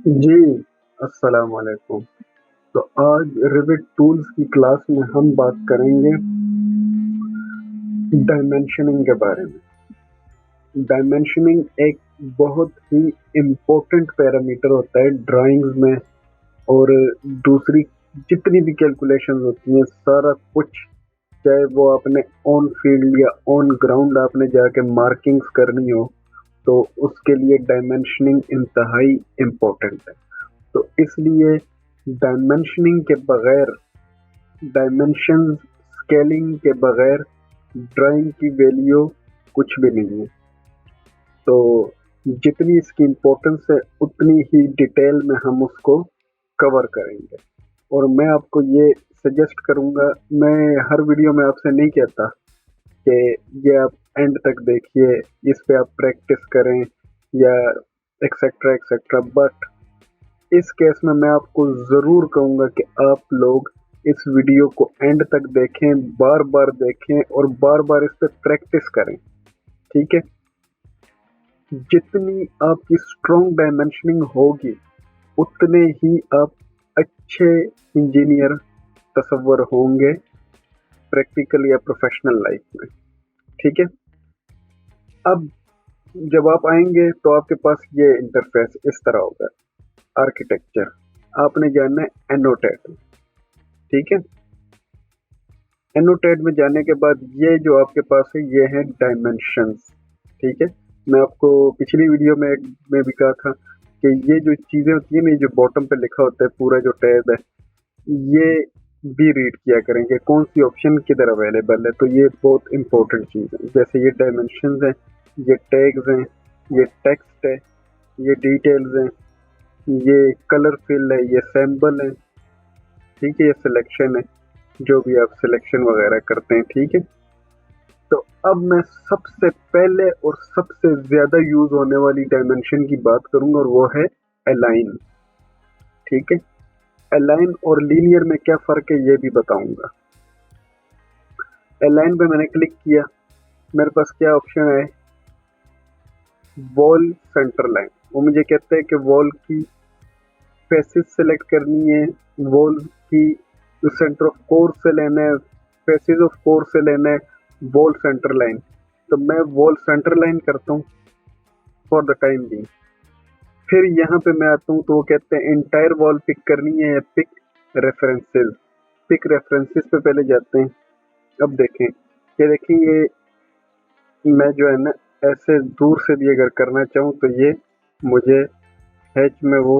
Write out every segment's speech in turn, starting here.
जी, अस्सलाम वालेकुम। तो आज रिविट टूल्स की क्लास में हम बात करेंगे डायमेंशनिंग के बारे में। डायमेंशनिंग एक बहुत ही इम्पोर्टेंट पैरामीटर होता है ड्राइंग्स में और दूसरी जितनी भी कैलकुलेशंस होती हैं सारा कुछ, चाहे वो आपने ऑन फील्ड या ऑन ग्राउंड आपने जाके मार्किंग्स करनी हो तो उसके लिए डायमेंशनिंग इंतहाई इम्पोर्टेंट है। तो इसलिए डायमेंशनिंग के बगैर, डायमेंशन स्केलिंग के बगैर ड्राइंग की वैल्यू कुछ भी नहीं है। तो जितनी इसकी इम्पोर्टेंस है उतनी ही डिटेल में हम उसको कवर करेंगे और मैं आपको ये सजेस्ट करूँगा, मैं हर वीडियो में आपसे नहीं कहता कि ये आप एंड तक देखिए, इस पे आप प्रैक्टिस करें या एक्सेट्रा एक्सेट्रा, बट इस केस में मैं आपको ज़रूर कहूँगा कि आप लोग इस वीडियो को एंड तक देखें, बार बार देखें और बार बार इस पे प्रैक्टिस करें, ठीक है। जितनी आपकी स्ट्रॉन्ग डायमेंशनिंग होगी उतने ही आप अच्छे इंजीनियर तसव्वुर होंगे प्रैक्टिकल या प्रोफेशनल लाइफ में, ठीक है। अब जब आप आएंगे तो आपके पास ये इंटरफेस इस तरह होगा। आर्किटेक्चर आपने जानना है एनोटेट, ठीक है। एनोटेट में जाने के बाद ये जो आपके पास है ये है डायमेंशंस, ठीक है। मैं आपको पिछली वीडियो में भी कहा था कि ये जो चीज़ें होती है ना, जो बॉटम पे लिखा होता है पूरा जो टैब है, ये भी रीड किया करें कि कौन सी ऑप्शन किधर अवेलेबल है। तो ये बहुत इंपॉर्टेंट चीज़ है। जैसे ये डायमेंशंस हैं, ये टैग्स हैं, ये टेक्स्ट है, ये डिटेल्स हैं, ये कलर फिल है, ये सैम्बल है, ठीक है, ये सिलेक्शन है, जो भी आप सिलेक्शन वगैरह करते हैं, ठीक है। तो अब मैं सबसे पहले और सबसे ज़्यादा यूज़ होने वाली डायमेंशन की बात करूंगा और वो है अलाइन, ठीक है। अलाइन और लीनियर में क्या फ़र्क है ये भी बताऊंगा। अलाइन पे मैंने क्लिक किया, मेरे पास क्या ऑप्शन है, वॉल सेंटर लाइन। वो मुझे कहता है कि वॉल की फेसेस सेलेक्ट करनी है, वॉल की सेंटर ऑफ कोर से लेना है, फेसेस ऑफ कोर से लेना है, वॉल सेंटर लाइन। तो मैं वॉल सेंटर लाइन करता हूँ फॉर द टाइम बीइंग। फिर यहाँ पे मैं आता हूँ तो वो कहते हैं इंटायर वॉल पिक करनी है या पिक रेफरेंसेस। पिक रेफरेंसेस पे पहले जाते हैं। अब देखें, ये देखें, ये मैं जो है ना ऐसे दूर से भी अगर करना चाहूँ तो ये मुझे हैच में वो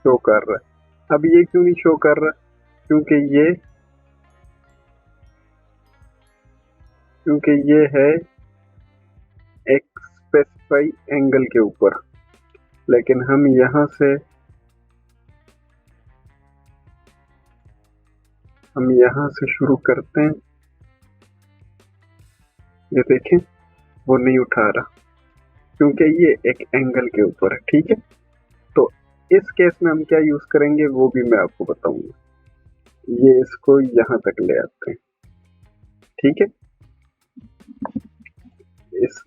शो कर रहा है। अब ये क्यों नहीं शो कर रहा, क्योंकि ये है एक स्पेसिफाई एंगल के ऊपर। लेकिन हम यहाँ से शुरू करते हैं। ये देखें, वो नहीं उठा रहा क्योंकि ये एक एंगल के ऊपर है, ठीक है। तो इस केस में हम क्या यूज करेंगे वो भी मैं आपको बताऊंगा। ये इसको यहाँ तक ले आते हैं, ठीक है। इस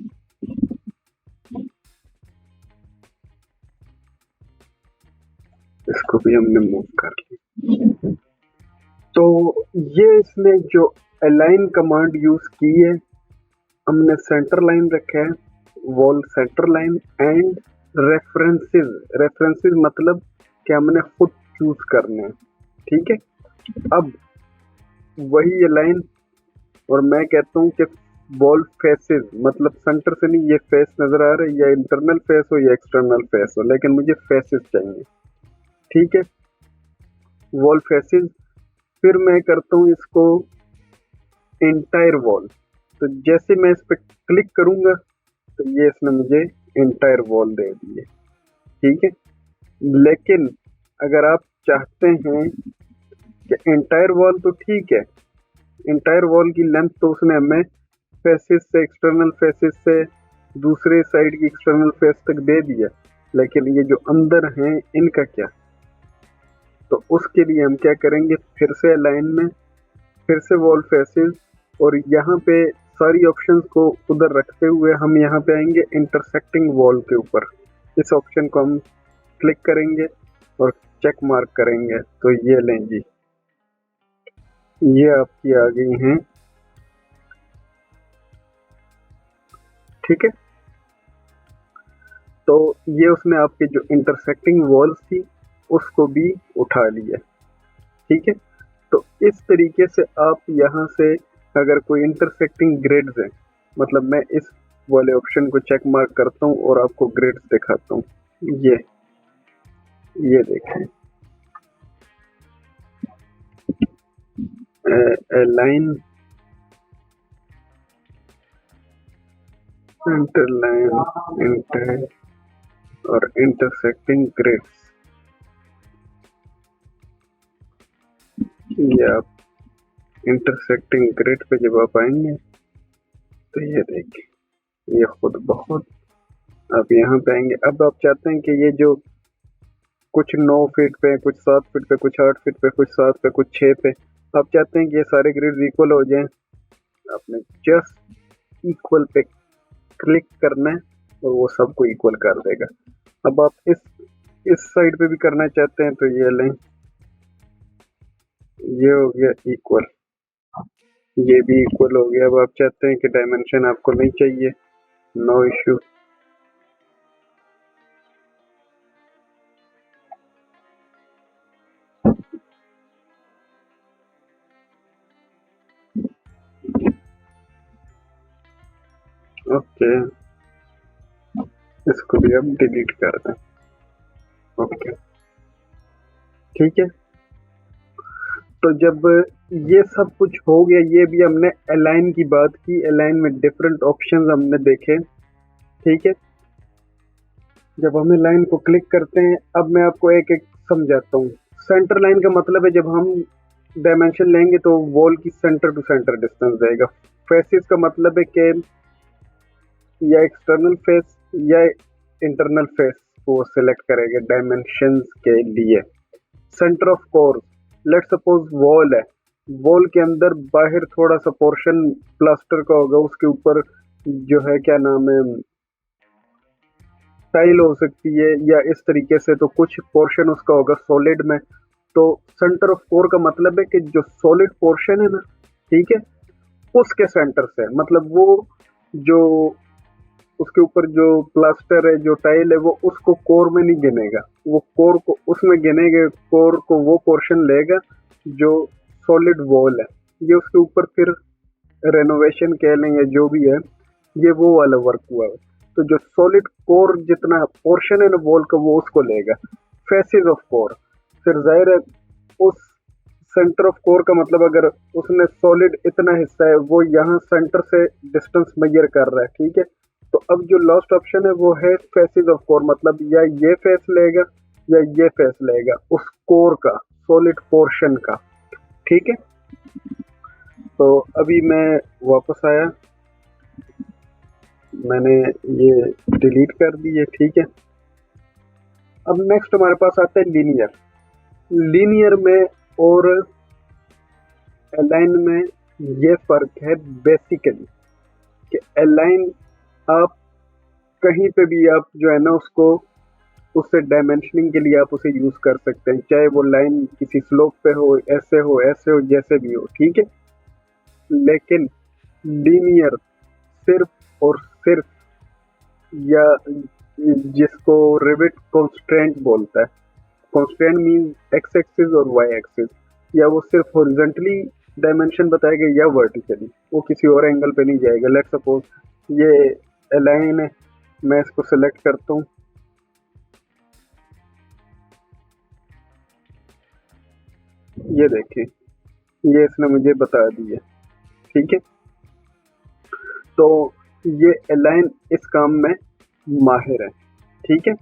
इसको भी हमने मूव कर लिया। तो ये इसने जो अलाइन कमांड यूज की है, हमने सेंटर लाइन रखा है, wall centre line and references. References मतलब कि हमने खुद चूज करना है, ठीक है। अब वही अलाइन, और मैं कहता हूँ कि वॉल फेसेस मतलब सेंटर से नहीं, ये फेस नजर आ रहा है, या इंटरनल फेस हो या एक्सटर्नल फेस हो, लेकिन मुझे फेसेस चाहिए, ठीक है, वॉल फेसेस। फिर मैं करता हूँ इसको इंटायर वॉल। तो जैसे मैं इस पर क्लिक करूंगा तो ये इसने मुझे इंटायर वॉल दे दी है, ठीक है। लेकिन अगर आप चाहते हैं कि इंटायर वॉल, तो ठीक है, इंटायर वॉल की लेंथ तो उसने हमें फेसेस से, एक्सटर्नल फेसेस से दूसरे साइड की एक्सटर्नल फेस तक दे दिया, लेकिन ये जो अंदर हैं इनका क्या। तो उसके लिए हम क्या करेंगे, फिर से अलाइन में, फिर से वॉल फेसेस, और यहाँ पे सारी ऑप्शंस को उधर रखते हुए हम यहाँ पे आएंगे इंटरसेक्टिंग वॉल के ऊपर। इस ऑप्शन को हम क्लिक करेंगे और चेक मार्क करेंगे तो ये लें जी, ये आपकी आ गई हैं। ठीक है, तो ये उसने आपके जो इंटरसेक्टिंग वॉल्स थी उसको भी उठा लिया। ठीक है, तो इस तरीके से आप यहाँ से अगर कोई इंटरसेक्टिंग ग्रिड्स है, मतलब मैं इस वाले ऑप्शन को चेक मार्क करता हूँ और आपको ग्रिड्स दिखाता हूँ। ये देखें, लाइन, इंटरलाइन, इंटर और इंटरसेक्टिंग ग्रिड्स। ये आप इंटरसेक्टिंग ग्रिड पे जब आप आएंगे तो ये देखिए, ये खुद बहुत आप यहाँ पे आएंगे। अब आप चाहते हैं कि ये जो कुछ 9 फीट पे, कुछ 7 फीट पे, कुछ 8 फीट पे, कुछ 7 पे, कुछ 6 पे, आप चाहते हैं कि ये सारे ग्रिड्स इक्वल हो जाएं। आपने जस्ट इक्वल पे क्लिक करना है और वो सबको इक्वल कर देगा। अब आप इस साइड पे भी करना चाहते हैं तो ये लें, ये हो गया इक्वल, ये भी इक्वल हो गया। अब आप चाहते हैं कि डायमेंशन आपको नहीं चाहिए, नो इश्यू, ओके, इसको भी आप डिलीट कर दें। ओके, ठीक है, तो जब ये सब कुछ हो गया, ये भी हमने अलाइन की बात की, अलाइन में डिफरेंट ऑप्शंस हमने देखे। ठीक है, जब हम लाइन को क्लिक करते हैं, अब मैं आपको एक एक समझाता हूँ। सेंटर लाइन का मतलब है जब हम डायमेंशन लेंगे तो वॉल की सेंटर टू सेंटर डिस्टेंस रहेगा। फेसेस का मतलब है कि या एक्सटर्नल फेस या इंटरनल फेस को सिलेक्ट करेगा डायमेंशंस के लिए। Centre of core, let suppose wall है, वॉल के अंदर बाहर थोड़ा सा पोर्शन प्लास्टर का होगा, उसके ऊपर जो है क्या नाम है टाइल हो सकती है या इस तरीके से, तो कुछ पोर्शन उसका होगा सॉलिड में। तो सेंटर ऑफ कोर का मतलब है कि जो सॉलिड पोर्शन है ना, ठीक है, उसके सेंटर से, मतलब वो जो उसके ऊपर जो प्लास्टर है, जो टाइल है, वो उसको कोर में नहीं गिनेगा, वो कोर को उसमें गिनेगा, कोर को वो पोर्शन लेगा जो सॉलिड वॉल है। ये उसके ऊपर फिर रेनोवेशन कह लें या जो भी है, ये वो वाला वर्क हुआ है। तो जो सॉलिड कोर जितना पोर्शन है ना वॉल का, वो उसको लेगा। फेसेस ऑफ कोर, फिर जाहिर है उस सेंटर ऑफ कोर का मतलब अगर उसने सॉलिड इतना हिस्सा है, वो यहाँ सेंटर से डिस्टेंस मेजर कर रहा है। ठीक है, तो अब जो लास्ट ऑप्शन है वो है फेसेस ऑफ कोर, मतलब या ये फेस लेगा या ये फेस लेगा उस कोर का, सॉलिड पोर्शन का। ठीक है, तो अभी मैं वापस आया, मैंने ये डिलीट कर दी है। ठीक है, अब नेक्स्ट हमारे पास आता है लीनियर। लीनियर में और अलाइन में ये फर्क है बेसिकली कि अलाइन आप कहीं पे भी आप जो है ना उसको, उससे डायमेंशनिंग के लिए आप उसे यूज कर सकते हैं, चाहे वो लाइन किसी स्लोप पे हो, ऐसे हो, ऐसे हो, जैसे भी हो। ठीक है, लेकिन लीनियर सिर्फ और सिर्फ, या जिसको रिवेट कॉन्स्ट्रेंट बोलता है, कॉन्स्ट्रेंट मीन्स एक्स एक्सिस और वाई एक्सिस, या वो सिर्फ हॉरिजॉन्टली डायमेंशन बताएगा या वर्टिकली, वो किसी और एंगल पे नहीं जाएगा। लेट्स सपोज ये अलाइन है, मैं इसको सेलेक्ट करता हूँ, ये देखिए, ये इसने मुझे बता दिया। ठीक है, तो ये अलाइन इस काम में माहिर है। ठीक है,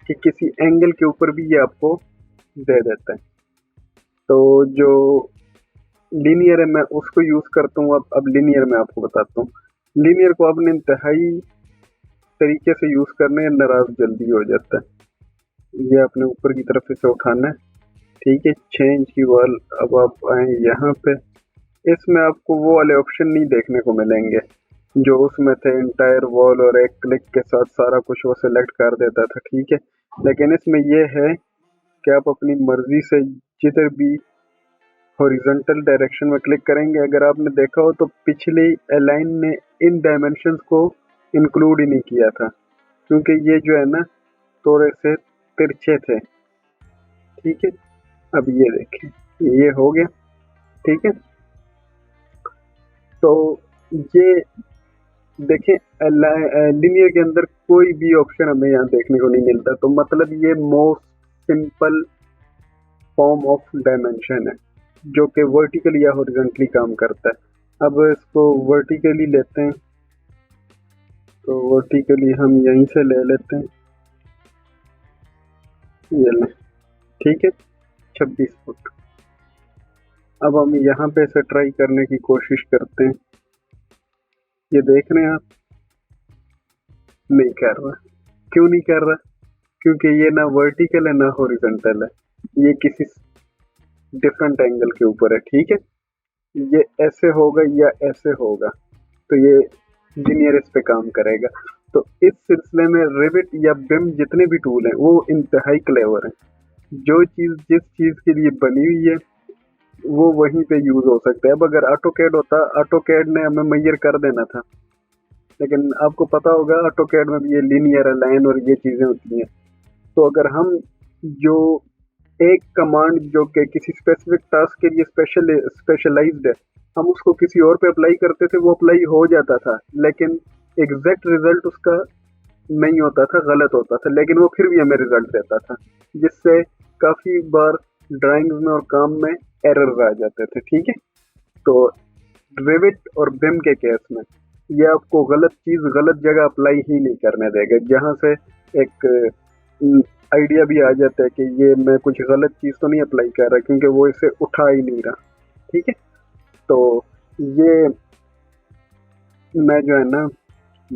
कि किसी एंगल के ऊपर भी ये आपको दे देता है। तो जो लीनियर है मैं उसको यूज करता हूँ। अब लीनियर में आपको बताता हूँ, लीनियर को आपने इंतहाई तरीके से यूज करने, नाराज जल्दी हो जाता है। ये आपने ऊपर की तरफ इसे उठाना है। ठीक है, चेंज की वॉल, अब आप आए यहाँ पे, इसमें आपको वो वाले ऑप्शन नहीं देखने को मिलेंगे जो उसमें थे इंटायर वॉल और एक क्लिक के साथ सारा कुछ वो सिलेक्ट कर देता था, ठीक है। लेकिन इसमें ये है कि आप अपनी मर्जी से जिधर भी हॉरिजॉन्टल डायरेक्शन में क्लिक करेंगे। अगर आपने देखा हो तो पिछली अलाइन ने इन डायमेंशंस को इंक्लूड ही नहीं किया था, क्योंकि ये जो है ना थोड़े से तिरछे थे, ठीक है। अब ये देखें, ये हो गया, ठीक है। तो ये देखें, लिनियर के अंदर कोई भी ऑप्शन हमें यहाँ देखने को नहीं मिलता, तो मतलब ये most simple form of dimension है जो कि वर्टिकली या हॉरिजॉन्टली काम करता है। अब इसको वर्टिकली लेते हैं, तो वर्टिकली हम यहीं से ले लेते हैं, ये लें, ठीक है, 26 फुट। अब हम यहाँ पे इसे ट्राई करने की कोशिश करते हैं। ये देख रहे हैं आप, नहीं कर रहा। क्यों नहीं कर रहा? क्योंकि ये ना वर्टिकल है ना हॉरिजॉन्टल है, ये किसी डिफरेंट एंगल के ऊपर है, ठीक है। ये ऐसे होगा या ऐसे होगा, तो ये लिनियर इस पे काम करेगा। तो इस सिलसिले में रिविट या बिम जितने भी टूल हैं वो इंतहाई क्लेवर हैं। जो चीज़ जिस चीज़ के लिए बनी हुई है वो वहीं पे यूज़ हो सकता है। अब अगर ऑटोकैड होता, ऑटोकैड ने हमें मैयर कर देना था, लेकिन आपको पता होगा ऑटोकैड में भी ये लिनियर अलाइन और ये चीज़ें होती हैं। तो अगर हम जो एक कमांड जो कि किसी स्पेसिफिक टास्क के लिए स्पेशलाइज्ड है, हम उसको किसी और पे अप्लाई करते थे, वो अप्लाई हो जाता था, लेकिन एग्जैक्ट रिजल्ट उसका नहीं होता था, गलत होता था, लेकिन वो फिर भी हमें रिजल्ट देता था, जिससे काफ़ी बार ड्राइंग्स में और काम में एरर्स आ जाते थे, ठीक है। तो रिविट और बिम के केस में ये आपको गलत चीज़ गलत जगह अप्लाई ही नहीं करने देगा, जहाँ से एक आइडिया भी आ जाता है कि ये मैं कुछ गलत चीज़ तो नहीं अप्लाई कर रहा, क्योंकि वो इसे उठा ही नहीं रहा, ठीक है। तो ये मैं जो है ना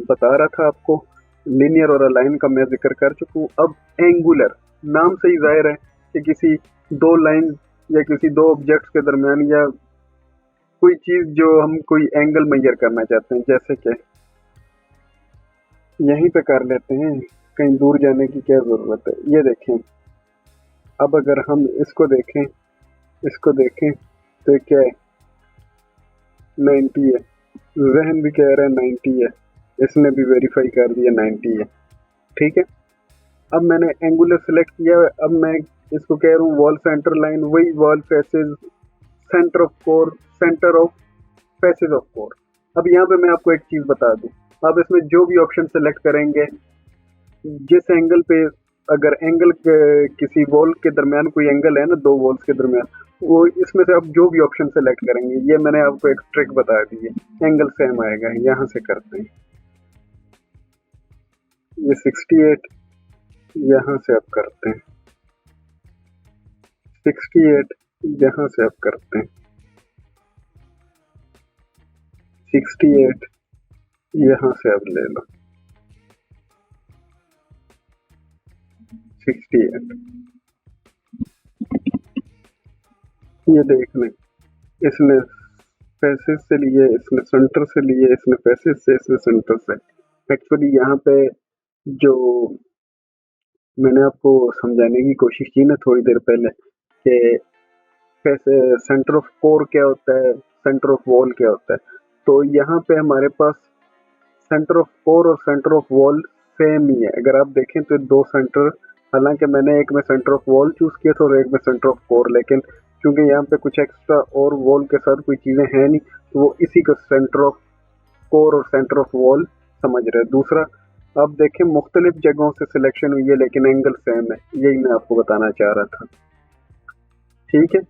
बता रहा था आपको, लिनियर और अलाइन का मैं जिक्र कर चुका हूँ। अब एंगुलर, नाम से ही जाहिर है कि किसी दो लाइन या किसी दो ऑब्जेक्ट्स के दरमियान या कोई चीज़ जो हम कोई एंगल मेजर करना चाहते हैं, जैसे कि यहीं पे कर लेते हैं, कहीं दूर जाने की क्या ज़रूरत है। ये देखें, अब अगर हम इसको देखें, इसको देखें तो ये क्या है, 90 है। जहन भी कह रहा है 90 है, इसने भी वेरीफाई कर दिया 90 है, ठीक है। अब मैंने एंगुलर सेलेक्ट किया है, अब मैं इसको कह रहा हूँ वॉल सेंटर लाइन, वही wall faces centre of core, centre of faces of core. अब यहाँ पे मैं आपको एक चीज़ बता दूँ, आप इसमें जो भी ऑप्शन सेलेक्ट करेंगे, जिस एंगल पे, अगर एंगल किसी वॉल के दरमियान कोई एंगल है ना, दो वॉल्स के दरमियान, वो इसमें से आप जो भी ऑप्शन सेलेक्ट करेंगे, ये मैंने आपको एक ट्रिक बता दी है, एंगल सेम आएगा। यहाँ से करते हैं, ये 68, यहाँ से आप करते हैं 68, यहाँ से आप करते हैं 68, यहाँ से आप ले लो 68। ये देख लें, इसने फेसेस से लिए, इसने सेंटर से लिए, इसने फेसेस से, इसने सेंटर से। एक्चुअली यहाँ पे जो मैंने आपको समझाने की कोशिश की ना थोड़ी देर पहले कि कैसे सेंटर ऑफ कोर क्या होता है, सेंटर ऑफ वॉल क्या होता है, तो यहाँ पे हमारे पास सेंटर ऑफ कोर और सेंटर ऑफ वॉल सेम ही है। अगर आप देखें तो दो सेंटर, हालांकि मैंने एक में सेंटर ऑफ वॉल चूज़ किया था और एक में सेंटर ऑफ कोर, लेकिन क्योंकि यहाँ पे कुछ एक्स्ट्रा और वॉल के साथ कोई चीज़ें हैं नहीं, तो वो इसी को सेंटर ऑफ कोर और सेंटर ऑफ वॉल समझ रहे हैं। दूसरा, आप देखें मुख्तलिफ जगहों से सिलेक्शन हुई है लेकिन एंगल सेम है, यही मैं आपको बताना चाह रहा था, ठीक है।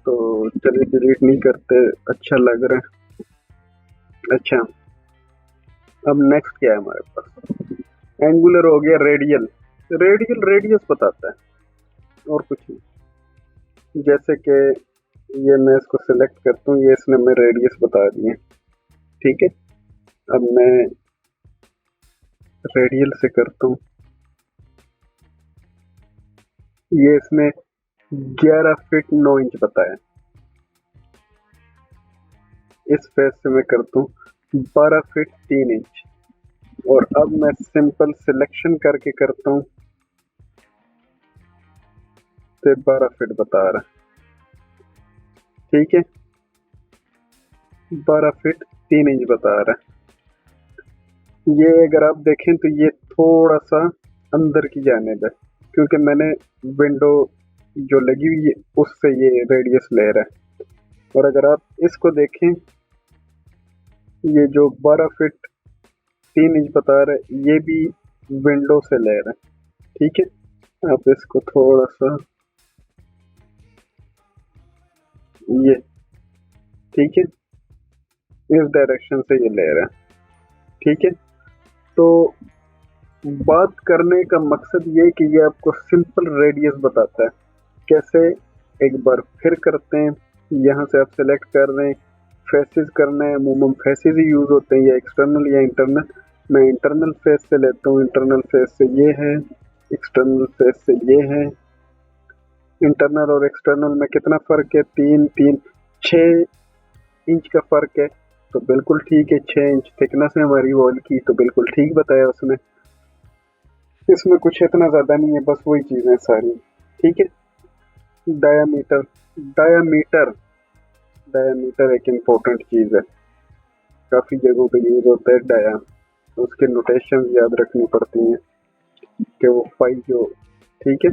तो चलिए डिलीट नहीं करते, अच्छा लग रहा है। अच्छा, अब नेक्स्ट क्या है हमारे पास, एंगुलर हो गया, रेडियल। रेडियल रेडियस बताता है और कुछ नहीं। जैसे कि ये मैं इसको सिलेक्ट करता हूँ, ये इसने मैं रेडियस बता दिए, ठीक है। अब मैं रेडियल से करता हूँ, ये इसने 11 फीट 9 इंच बताया। इस फेस से मैं करता हूँ 12 फीट 3 इंच, और अब मैं सिंपल सिलेक्शन करके करता हूँ तो 12 फीट बता रहा है। ठीक है, 12 फीट 3 इंच बता रहा है। ये अगर आप देखें तो ये थोड़ा सा अंदर की जानिब है, क्योंकि मैंने विंडो जो लगी हुई है उससे ये रेडियस ले रहा है। और अगर आप इसको देखें, ये जो 12 फीट 3 इंच बता रहा है ये भी विंडो से ले रहा है। ठीक है, आप इसको थोड़ा सा ये, ठीक है, इस डायरेक्शन से ये ले रहा है। ठीक है, तो बात करने का मकसद ये कि ये आपको सिंपल रेडियस बताता है। कैसे, एक बार फिर करते हैं। यहाँ से आप सेलेक्ट कर रहे हैं, फेसेस करना है, अमूमन फेसेस ही यूज होते हैं, या एक्सटर्नल या इंटरनल। मैं इंटरनल फेस से लेता हूँ। इंटरनल फेस से ये है, एक्सटर्नल फेस से ये है। इंटरनल और एक्सटर्नल में कितना फर्क है? 6 इंच का फर्क है। तो बिल्कुल ठीक है, 6 इंच थिकनेस है हमारी वॉल की, तो बिल्कुल ठीक बताया उसने। इसमें कुछ इतना ज्यादा नहीं है, बस वही चीजें सारी। ठीक है, डायामीटर डायामीटर डायामीटर एक इम्पोर्टेंट चीज है, काफी जगहों पे यूज होता है डाया। उसके नोटेशन याद रखनी पड़ती हैं कि वो पाई जो, ठीक है।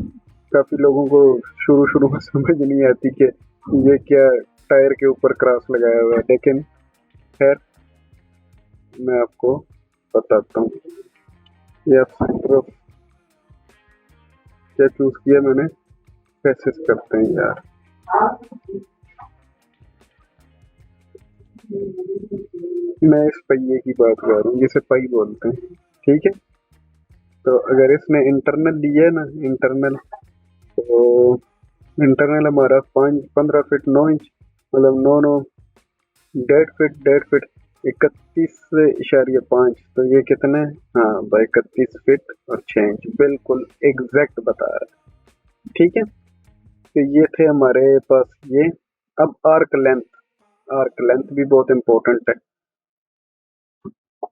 काफी लोगों को शुरू शुरू में समझ नहीं आती कि ये क्या टायर के ऊपर क्रॉस लगाया हुआ है, लेकिन खैर मैं आपको बताता हूँ। ये आप सेंटर ऑफ क्या चूज किया मैंने, फेसेस करते हैं यार। मैं इस पहिए की बात कर रहा हूँ जिसे पाई बोलते हैं। ठीक है, तो अगर इसने इंटरनल लिया है ना, इंटरनल, तो इंटरनल हमारा 15 फीट 9 इंच, मतलब 9 डेढ़ फीट 31.5, तो ये कितना है? हाँ भाई, 31 फीट और 6 इंच, बिल्कुल एग्जैक्ट बता रहा है। ठीक है, तो ये थे हमारे पास ये। अब आर्क लेंथ, आर्क लेंथ भी बहुत इंपॉर्टेंट है।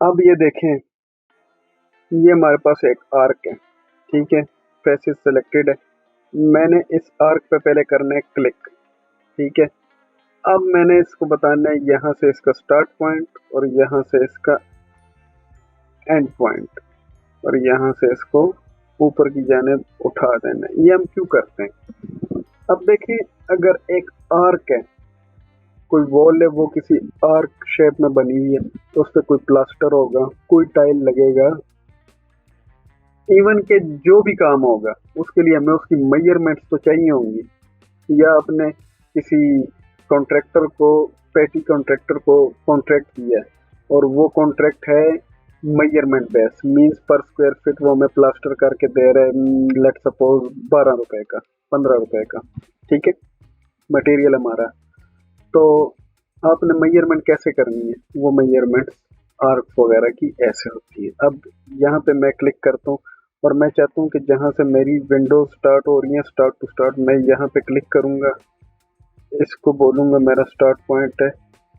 अब ये देखें, ये हमारे पास एक आर्क है। ठीक है, फेसेस सेलेक्टेड है। मैंने इस आर्क पे पहले करना है क्लिक। ठीक है, अब मैंने इसको बताना है यहाँ से इसका स्टार्ट पॉइंट, और यहाँ से इसका एंड पॉइंट, और यहाँ से इसको ऊपर की जानिब उठा देना है। ये हम क्यों करते हैं? अब देखें, अगर एक आर्क है, कोई वॉल है वो किसी आर्क शेप में बनी हुई है, तो उस पर कोई प्लास्टर होगा, कोई टाइल लगेगा, इवन के जो भी काम होगा उसके लिए हमें उसकी मेजरमेंट्स तो चाहिए होंगी। या अपने किसी कॉन्ट्रैक्टर को, पेटी कॉन्ट्रैक्टर को कॉन्ट्रैक्ट किया है, और वो कॉन्ट्रैक्ट है मेजरमेंट बेस, मींस पर स्क्वायर फीट वो हमें प्लास्टर करके दे रहे हैं, लेट सपोज 12 रुपए का, 15 रुपए का। ठीक है, मटेरियल हमारा। तो आपने मेजरमेंट कैसे करनी है? वो मेजरमेंट आर्क वगैरह की ऐसे होती है। अब यहाँ पे मैं क्लिक करता हूँ, और मैं चाहता हूँ कि जहाँ से मेरी विंडो स्टार्ट हो रही है, स्टार्ट टू स्टार्ट, मैं यहाँ पे क्लिक करूँगा, इसको बोलूँगा मेरा स्टार्ट पॉइंट है,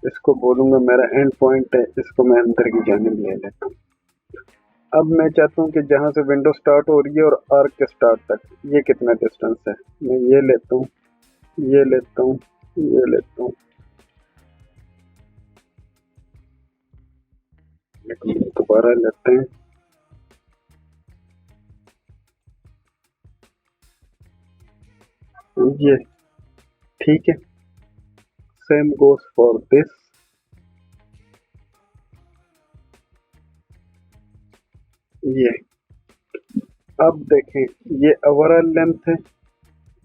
इसको बोलूँगा मेरा एंड पॉइंट है, इसको मैं अंदर की जानिब ले लेता हूँ। अब मैं चाहता हूँ कि जहाँ से विंडो स्टार्ट हो रही है और आर्क के स्टार्ट तक ये कितना डिस्टेंस है, मैं ये लेता हूँ, ये लेता हूँ, ये लेता हूँ। दोबारा लेते हैं, ये, ठीक है। सेम गोस फॉर दिस, ये। अब देखें, ये ओवरऑल लेंथ है,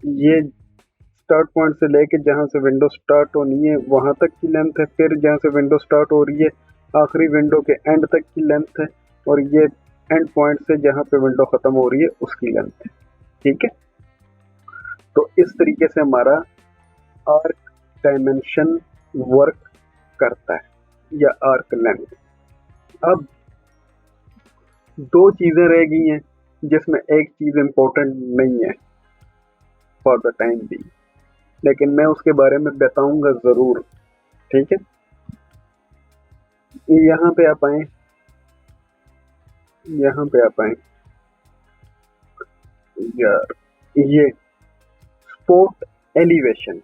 ये स्टार्ट पॉइंट से लेके जहां से विंडो स्टार्ट होनी है वहां तक की लेंथ है, फिर जहां से विंडो स्टार्ट हो रही है आखिरी विंडो के एंड तक की लेंथ है, और ये एंड पॉइंट से जहां पे विंडो खत्म हो रही है उसकी लेंथ है। ठीक है, तो इस तरीके से हमारा आर्क डायमेंशन वर्क करता है, या आर्क लेंथ। अब दो चीजें रह गई हैं जिसमें एक चीज इंपॉर्टेंट नहीं है फॉर द टाइम भी, लेकिन मैं उसके बारे में बताऊंगा जरूर। ठीक है, यहाँ पे आप आए, यहाँ पे आप आए यार, ये स्पोर्ट एलिवेशन।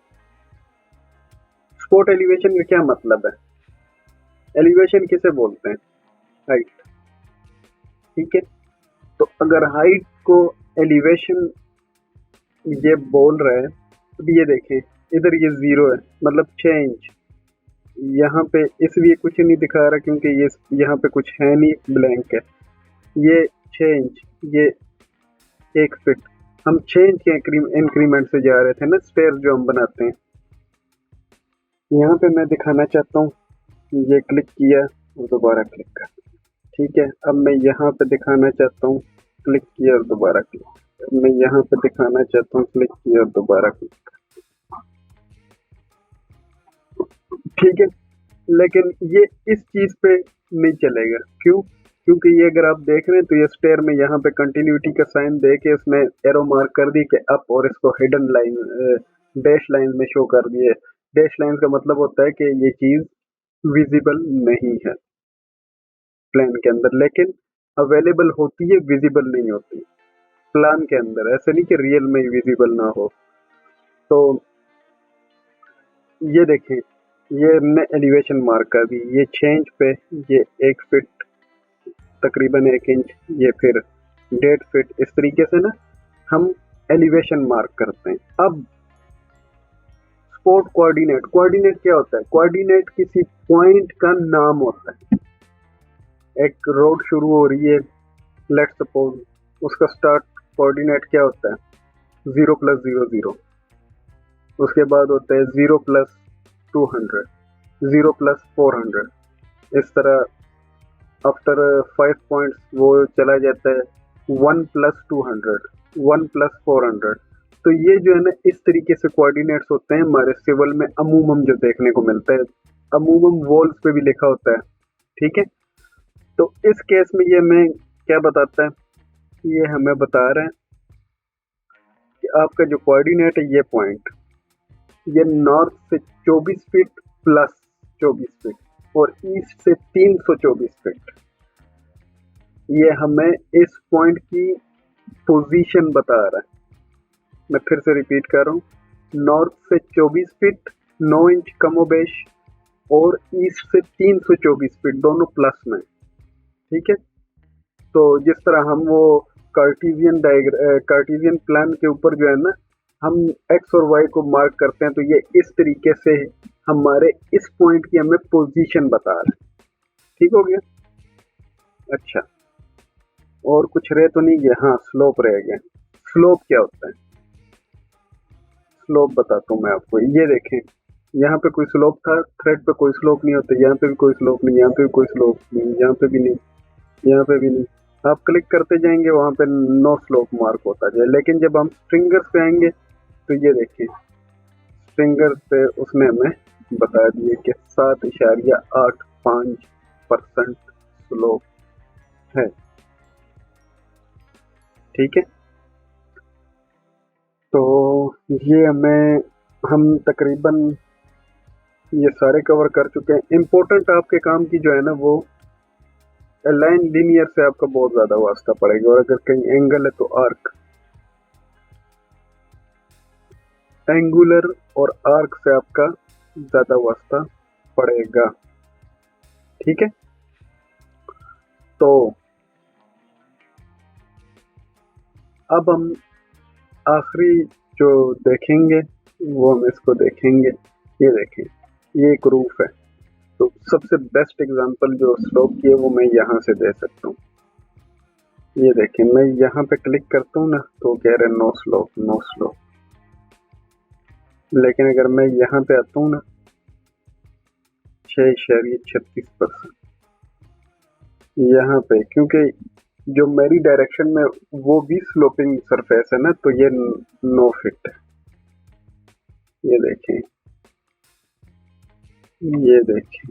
स्पोर्ट एलिवेशन का क्या मतलब है? एलिवेशन किसे बोलते हैं? हाइट, ठीक है। तो अगर हाइट को एलिवेशन ये बोल रहा है, अब ये देखें, इधर ये 0 है, मतलब 6 इंच। यहाँ पे इसलिए कुछ नहीं दिखा रहा क्योंकि ये यहाँ पे कुछ है नहीं, ब्लैंक है। ये 6 इंच, ये 1 फीट। हम 6 इंच के इंक्रीमेंट से जा रहे थे ना, स्टेयर जो हम बनाते हैं। यहाँ पे मैं दिखाना चाहता हूँ, ये क्लिक किया और दोबारा क्लिक कर, ठीक है। अब मैं यहाँ पे दिखाना चाहता हूँ, क्लिक किया और दोबारा क्लिक। अब मैं यहाँ पे दिखाना चाहता हूँ, क्लिक किया और दोबारा क्लिक, ठीक है। लेकिन ये इस चीज पे नहीं चलेगा, क्यों? क्योंकि ये अगर आप देख रहे हैं तो ये स्टेयर में यहाँ पे कंटिन्यूटी का साइन दे के उसने एरो मार्क कर दी कि अप, और इसको हिडन लाइन, डैश लाइन में शो कर दिए। डैश लाइन का मतलब होता है कि ये चीज विजिबल नहीं है प्लान के अंदर, लेकिन अवेलेबल होती है, विजिबल नहीं होती प्लान के अंदर। ऐसे नहीं कि रियल में विजिबल ना हो। तो ये देखें, ये हमने एलिवेशन मार्क कर दी, ये 6 इंच पे, ये 1 फीट तकरीबन 1 इंच, ये फिर 1.5 फीट। इस तरीके से ना हम एलिवेशन मार्क करते हैं। अब स्पोर्ट कोऑर्डिनेट, कोऑर्डिनेट क्या होता है? कोऑर्डिनेट किसी पॉइंट का नाम होता है। एक रोड शुरू हो रही है, लेट्स सपोज, उसका स्टार्ट कोऑर्डिनेट क्या होता है? 0 + 0 0। उसके बाद होता है 0 + 200, 0 + 400। इस तरह आफ्टर 5 पॉइंट्स वो चला जाता है 1 + 200, 1 + 400। तो ये जो है ना, इस तरीके से कोऑर्डिनेट्स होते हैं हमारे सिविल में अमूमन जो देखने को मिलता है। अमूमन वॉल्स पे भी लिखा होता है, ठीक है। तो इस केस में ये हमें क्या बताता है? ये हमें बता रहा है कि आपका जो कोऑर्डिनेट है, ये पॉइंट, ये नॉर्थ से 24 फीट प्लस 24 फीट और ईस्ट से 324 फीट, ये हमें इस पॉइंट की पोजीशन बता रहा है। मैं फिर से रिपीट कर रहा हूँ, नॉर्थ से 24 फीट 9 इंच कमोबेश और ईस्ट से 324 फीट, दोनों प्लस में, ठीक है। तो जिस तरह हम वो कार्टेशियन प्लान के ऊपर जो है ना, हम एक्स और वाई को मार्क करते हैं, तो ये इस तरीके से हमारे इस पॉइंट की हमें पोजीशन बता रहा है, ठीक हो गया। अच्छा, और कुछ रह तो नहीं गया? हाँ, स्लोप रह गया। स्लोप क्या होता है? स्लोप बताता हूँ मैं आपको। ये देखें, यहाँ पे कोई स्लोप था, थ्रेड पे कोई स्लोप नहीं होता, यहाँ पे भी कोई स्लोप नहीं, यहाँ पे भी कोई स्लोप नहीं, यहाँ पे भी नहीं, यहाँ पे भी नहीं। आप क्लिक करते जाएंगे, वहाँ पे नो स्लोप मार्क होता जाए। लेकिन जब हम स्ट्रिंगर्स पे आएंगे तो ये देखिए, स्ट्रिंगर्स पे उसने हमें बता दिए कि 7.85% स्लोप है, ठीक है। तो ये हम तकरीबन ये सारे कवर कर चुके हैं। इम्पोर्टेंट आपके काम की जो है ना, वो लाइन लीनियर से आपका बहुत ज्यादा वास्ता पड़ेगा, और अगर कहीं एंगल है तो आर्क, एंगुलर और आर्क से आपका ज्यादा वास्ता पड़ेगा, ठीक है। तो अब हम आखिरी जो देखेंगे वो हम इसको देखेंगे। ये देखें, ये एक रूफ है, तो सबसे बेस्ट एग्जांपल जो स्लोप की है वो मैं यहाँ से दे सकता हूँ। ये देखें, मैं यहाँ पे क्लिक करता हूँ ना, तो कह रहे नो स्लोप, नो स्लोप। लेकिन अगर मैं यहाँ पे आता हूँ ना, 6.36%, यहाँ पे क्योंकि जो मेरी डायरेक्शन में वो भी स्लोपिंग सरफेस है ना, तो ये 9 फीट है। ये देखें, ये देखें,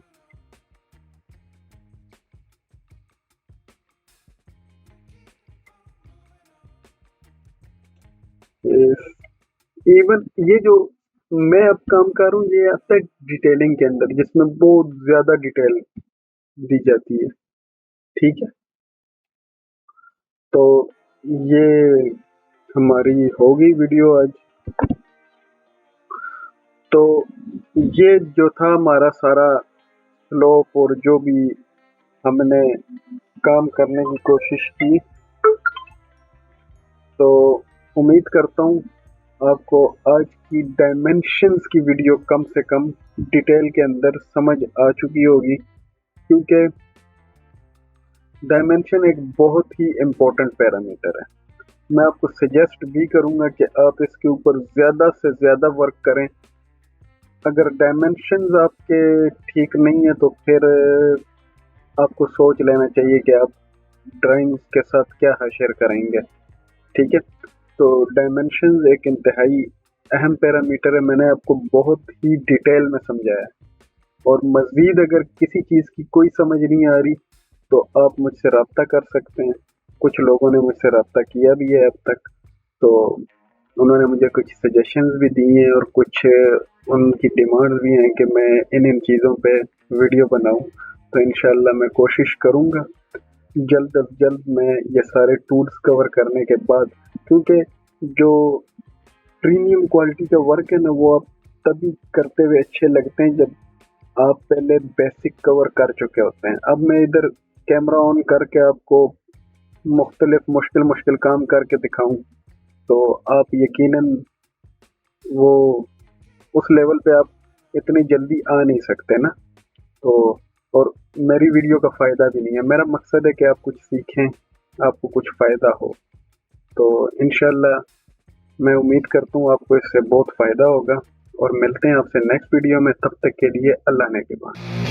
इवन ये जो मैं अब काम कर रहा हूँ, ये आता है डिटेलिंग के अंदर, जिसमें बहुत ज्यादा डिटेल दी जाती है। ठीक है, तो ये हमारी होगी वीडियो आज। तो ये जो था हमारा सारा स्लोप और जो भी हमने काम करने की कोशिश की, तो उम्मीद करता हूँ आपको आज की डायमेंशंस की वीडियो कम से कम डिटेल के अंदर समझ आ चुकी होगी, क्योंकि डायमेंशन एक बहुत ही इम्पोर्टेंट पैरामीटर है। मैं आपको सजेस्ट भी करूँगा कि आप इसके ऊपर ज़्यादा से ज़्यादा वर्क करें। अगर डायमेंशंस आपके ठीक नहीं है तो फिर आपको सोच लेना चाहिए कि आप ड्राइंग्स के साथ क्या हासिल करेंगे। ठीक है, तो डायमेंशंस एक इंतहाई अहम पैरामीटर है। मैंने आपको बहुत ही डिटेल में समझाया, और मज़ीद अगर किसी चीज़ की कोई समझ नहीं आ रही तो आप मुझसे रब्ता कर सकते हैं। कुछ लोगों ने मुझसे रब्ता किया भी है अब तक, तो उन्होंने मुझे कुछ सजेशंस भी दिए हैं और कुछ उनकी डिमांड्स भी हैं कि मैं इन चीज़ों पे वीडियो बनाऊं। तो इंशाल्लाह मैं कोशिश करूंगा जल्द अज जल्द मैं ये सारे टूल्स कवर करने के बाद, क्योंकि जो प्रीमियम क्वालिटी का वर्क है ना, वो आप तभी करते हुए अच्छे लगते हैं जब आप पहले बेसिक कवर कर चुके होते हैं। अब मैं इधर कैमरा ऑन करके आपको मुख्तलिफ मुश्किल काम करके दिखाऊं तो आप यकीनन वो उस लेवल पे आप इतनी जल्दी आ नहीं सकते ना। तो और मेरी वीडियो का फ़ायदा भी नहीं है। मेरा मकसद है कि आप कुछ सीखें, आपको कुछ फ़ायदा हो। तो इंशाल्लाह मैं उम्मीद करता हूँ आपको इससे बहुत फ़ायदा होगा, और मिलते हैं आपसे नेक्स्ट वीडियो में। तब तक के लिए अल्लाह ने के बाद।